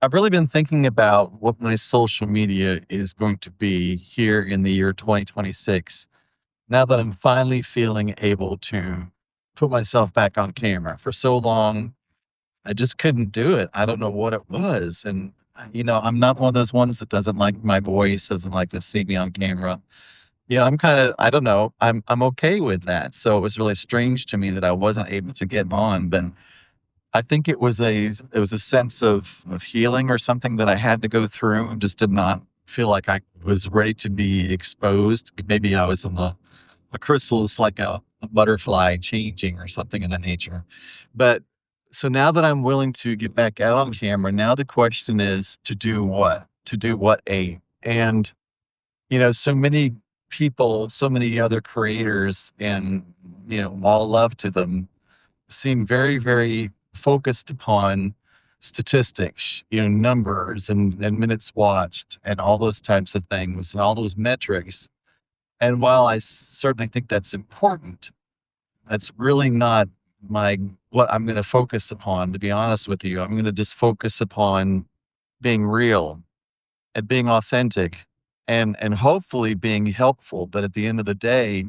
I've really been thinking about what my social media is going to be here in the year 2026. Now that I'm finally feeling able to put myself back on camera. For so long, I just couldn't do it. I don't know what it was. And, I'm not one of those ones that doesn't like my voice, doesn't like to see me on camera. I'm kind of, I don't know, I'm okay with that. So it was really strange to me that I wasn't able to get on. But I think it was a sense of healing or something that I had to go through and just did not feel like I was ready to be exposed. Maybe I was in a chrysalis like a butterfly changing or something of that nature. But so now that I'm willing to get back out on camera, now the question is to do what? To do what A? And so many people, so many other creators and all love to them seem very, very focused upon statistics, numbers and minutes watched and all those types of things and all those metrics. And while I certainly think that's important, that's really not my what I'm going to focus upon, to be honest with you. I'm going to just focus upon being real and being authentic and hopefully being helpful. But at the end of the day,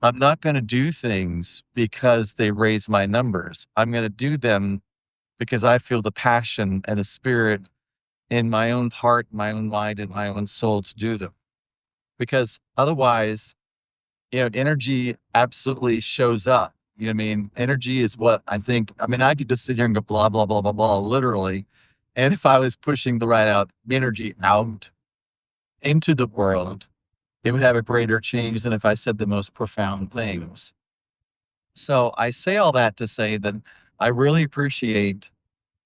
I'm not going to do things because they raise my numbers. I'm going to do them because I feel the passion and the spirit in my own heart, my own mind, and my own soul to do them. Because otherwise, energy absolutely shows up. You know what I mean? Energy is what I think. I mean, I could just sit here and go blah, blah, blah, blah, blah, literally. And if I was pushing the right out energy out into the world, it would have a greater change than if I said the most profound things. So I say all that to say that I really appreciate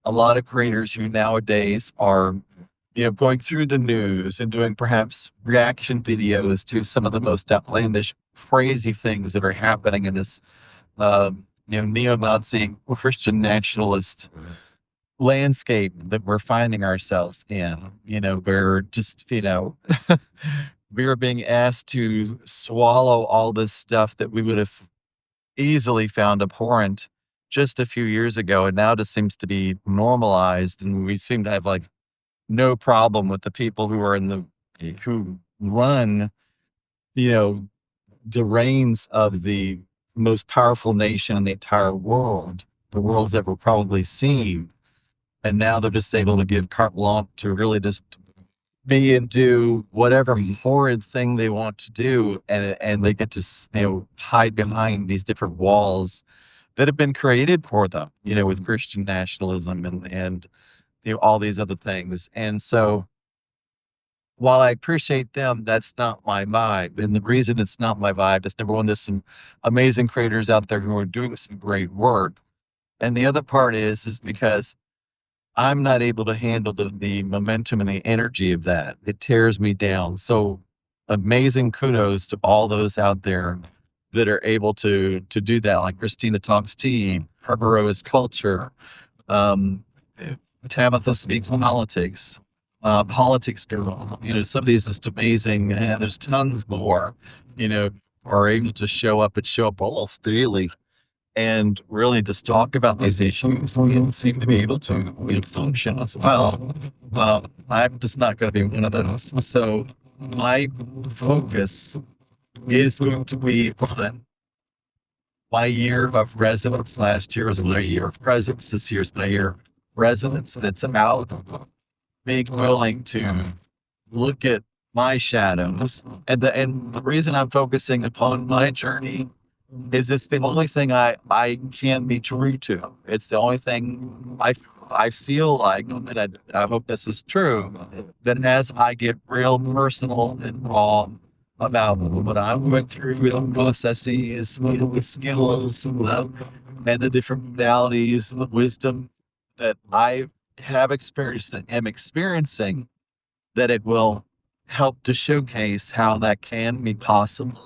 a lot of creators who nowadays are, going through the news and doing perhaps reaction videos to some of the most outlandish, crazy things that are happening in this, neo-Nazi Christian nationalist landscape that we're finding ourselves in. We're just, we are being asked to swallow all this stuff that we would have easily found abhorrent just a few years ago. And now just seems to be normalized. And we seem to have like no problem with the people who are who run, you know, the reins of the most powerful nation in the entire world, the world's ever probably seen. And now they're just able to give carte blanche to really just be and do whatever horrid thing they want to do, and they get to hide behind these different walls that have been created for them, with Christian nationalism and all these other things. And so while I appreciate them, that's not my vibe. And the reason it's not my vibe is, number one, there's some amazing creators out there who are doing some great work. And the other part is because I'm not able to handle the momentum and the energy of that. It tears me down. So amazing kudos to all those out there that are able to do that, like Christina Talks Tea, Herbaro's Culture, um, Tabitha Speaks Politics, Politics Girl. Some of these just amazing, and there's tons more, are able to show up and show up almost daily and really just talk about these issues and seem to be able to function as well. I'm just not going to be one of those. So my focus is going to be on my year of residence. Last year was my year of presence. This year's my year of residence. And it's about being willing to look at my shadows. And the reason I'm focusing upon my journey is it's the only thing I can be true to. It's the only thing I feel like, and I hope this is true, that as I get real personal and raw about what I'm going through with the processes, the skills, and the different modalities, the wisdom that I have experienced and am experiencing, that it will help to showcase how that can be possible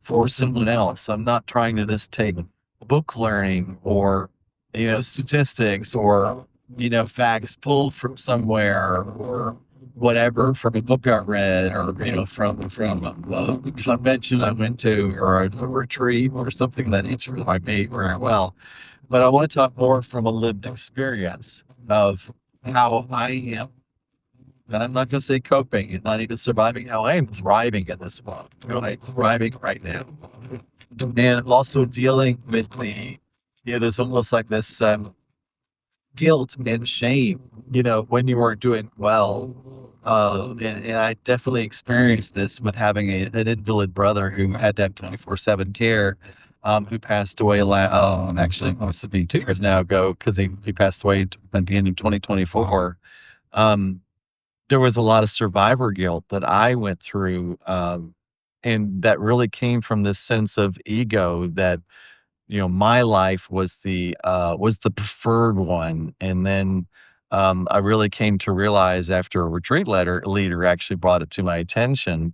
for someone else. I'm not trying to just take book learning or, statistics or, facts pulled from somewhere or whatever from a book I read or, from a convention I went to or a retreat or something of that nature that I made very well. But I want to talk more from a lived experience of how I am, and I'm not gonna say coping and not even surviving, how I am thriving in this world. You know, I'm thriving right now. And also dealing with there's almost like this guilt and shame, when you weren't doing well. And I definitely experienced this with having an invalid brother who had to have 24/7 care, who passed away, actually, must be 2 years now ago because he passed away at the end of 2024. Um, there was a lot of survivor guilt that I went through, and that really came from this sense of ego that my life was the preferred one. And then, I really came to realize after a leader actually brought it to my attention,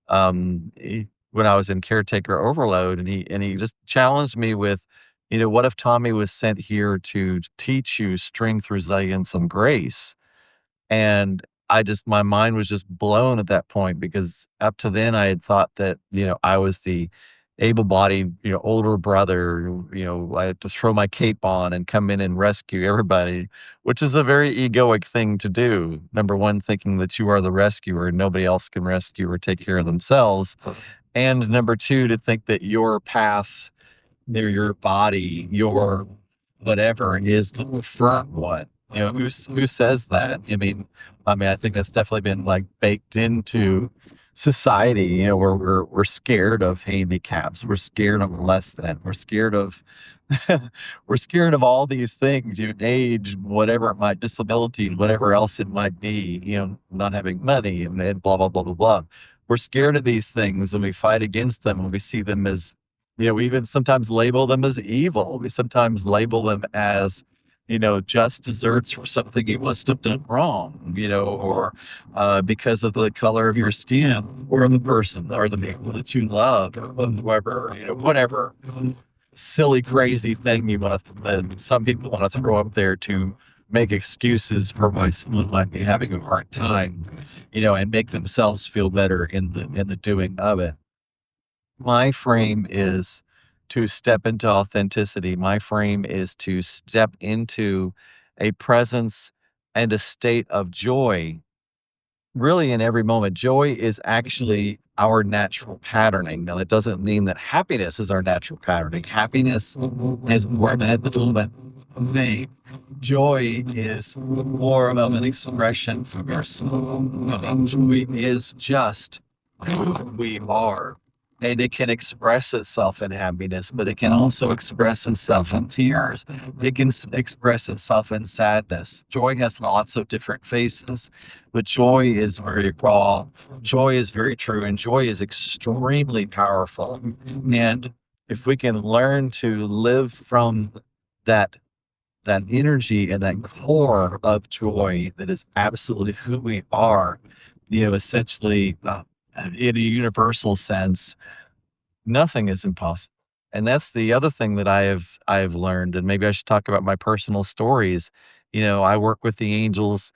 when I was in caretaker overload, and he just challenged me with, "What if Tommy was sent here to teach you strength, resilience, and grace?" And my mind was just blown at that point because up to then I had thought that, I was the able-bodied, older brother, I had to throw my cape on and come in and rescue everybody, which is a very egoic thing to do. Number one, thinking that you are the rescuer and nobody else can rescue or take care of themselves. And number two, to think that your path, your body, your whatever is the preferred one. Who says that? I think that's definitely been like baked into society, where we're scared of handicaps, we're scared of less than, we're scared of we're scared of all these things, age, whatever it might, disability, whatever else it might be, not having money and blah blah blah blah blah. We're scared of these things and we fight against them and we see them as we even sometimes label them as evil. We sometimes label them as, just desserts for something you must have done wrong, or because of the color of your skin or the person or the people that you love or whoever, whatever silly, crazy thing that some people want to throw up there to make excuses for why someone might be having a hard time, and make themselves feel better in the doing of it. My frame is to step into authenticity. My frame is to step into a presence and a state of joy, really in every moment. Joy is actually our natural patterning. Now, that doesn't mean that happiness is our natural patterning. Happiness is more of an moment thing. Joy is more of an expression from your soul. Joy is just who we are. And it can express itself in happiness, but it can also express itself in tears. It can express itself in sadness. Joy has lots of different faces, but joy is very raw. Joy is very true, and joy is extremely powerful. And if we can learn to live from that that energy and that core of joy that is absolutely who we are, essentially, in a universal sense, nothing is impossible. And that's the other thing that I have learned, and maybe I should talk about my personal stories. I work with the angels.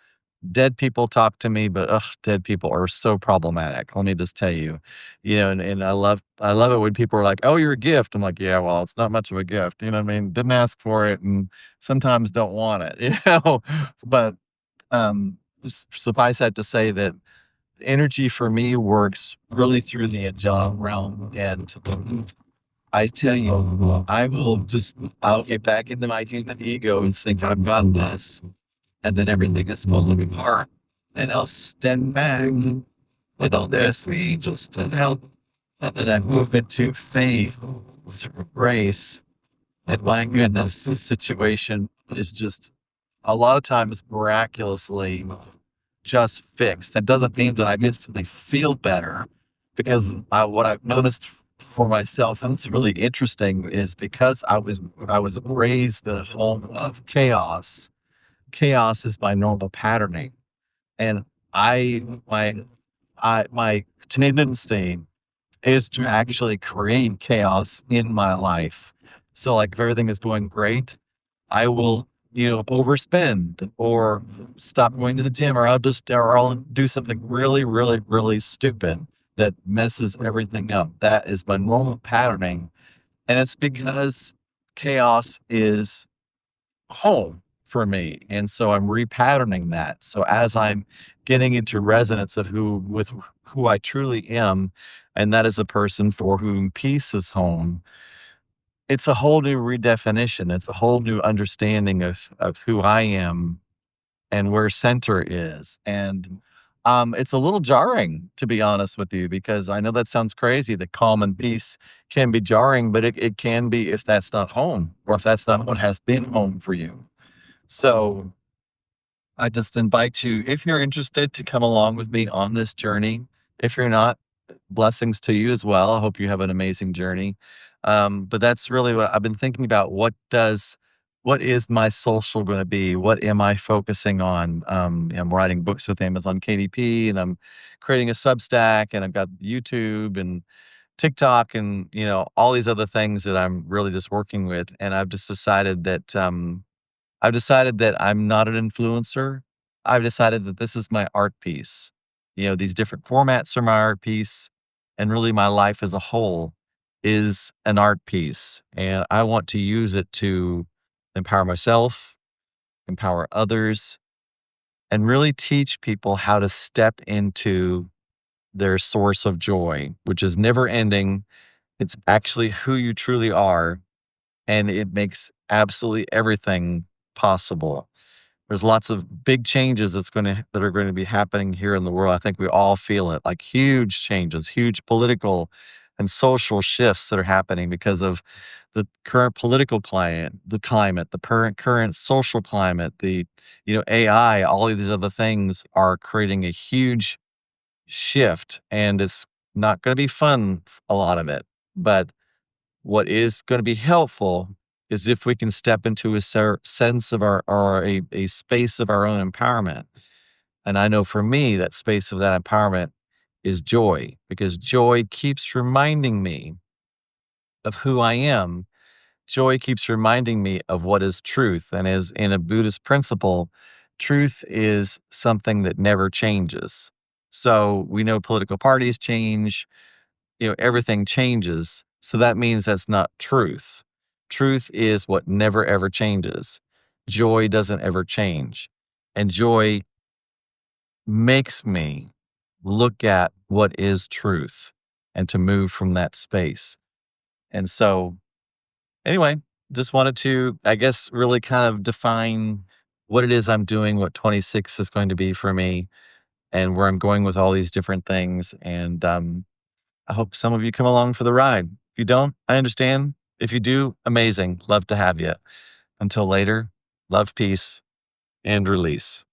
Dead people talk to me, but ugh, dead people are so problematic. Let me just tell you. And I love it when people are like, "Oh, you're a gift." I'm like, "Yeah, well, it's not much of a gift." You know what I mean? Didn't ask for it and sometimes don't want it, But suffice that to say that energy for me works really through the angelic realm. And I tell you, I'll get back into my human ego and think I've got this. And then everything is falling apart. And I'll stand back and I'll ask the angels to help. And then I move into faith through grace. And my goodness, this situation is just a lot of times miraculously just fixed. That doesn't mean that I instantly feel better because what I've noticed for myself, and it's really interesting, is because I was raised the home of chaos. Chaos is my normal patterning, and I my tendency is to actually create chaos in my life. So, like, if everything is going great, I will, overspend or stop going to the gym, or I'll do something really, really, really stupid that messes everything up. That is my normal patterning. And it's because chaos is home for me. And so I'm repatterning that. So as I'm getting into resonance of who I truly am, and that is a person for whom peace is home, it's a whole new redefinition. It's a whole new understanding of who I am and where center is. And it's a little jarring, to be honest with you, because I know that sounds crazy that calm and peace can be jarring, but it can be if that's not home or if that's not what has been home for you. So I just invite you, if you're interested, to come along with me on this journey. If you're not, blessings to you as well. I hope you have an amazing journey. But that's really what I've been thinking about. What is my social going to be? What am I focusing on? I'm writing books with Amazon KDP, and I'm creating a Substack, and I've got YouTube and TikTok, and all these other things that I'm really just working with. And I've decided that I'm not an influencer. I've decided that this is my art piece. These different formats are my art piece, and really my life as a whole is an art piece. And I want to use it to empower myself, empower others, and really teach people how to step into their source of joy, which is never ending. It's actually who you truly are, and it makes absolutely everything possible. There's lots of big changes that are going to be happening here in the world. I think we all feel it, like huge changes, huge political and social shifts that are happening because of the current political climate, the current social climate, the AI, all of these other things are creating a huge shift, and it's not going to be fun, a lot of it. But what is going to be helpful is if we can step into a sense of our, or a space of our own empowerment. And I know for me, that space of that empowerment is joy, because joy keeps reminding me of who I am. Joy keeps reminding me of what is truth. And as in a Buddhist principle, truth is something that never changes. So we know political parties change, everything changes. So that means that's not truth. Truth is what never ever changes. Joy doesn't ever change. And joy makes me look at what is truth and to move from that space. And so, anyway, just wanted to, I guess, really kind of define what it is I'm doing, what 26 is going to be for me, and where I'm going with all these different things. And I hope some of you come along for the ride. If you don't, I understand. If you do, amazing. Love to have you. Until later, love, peace, and release.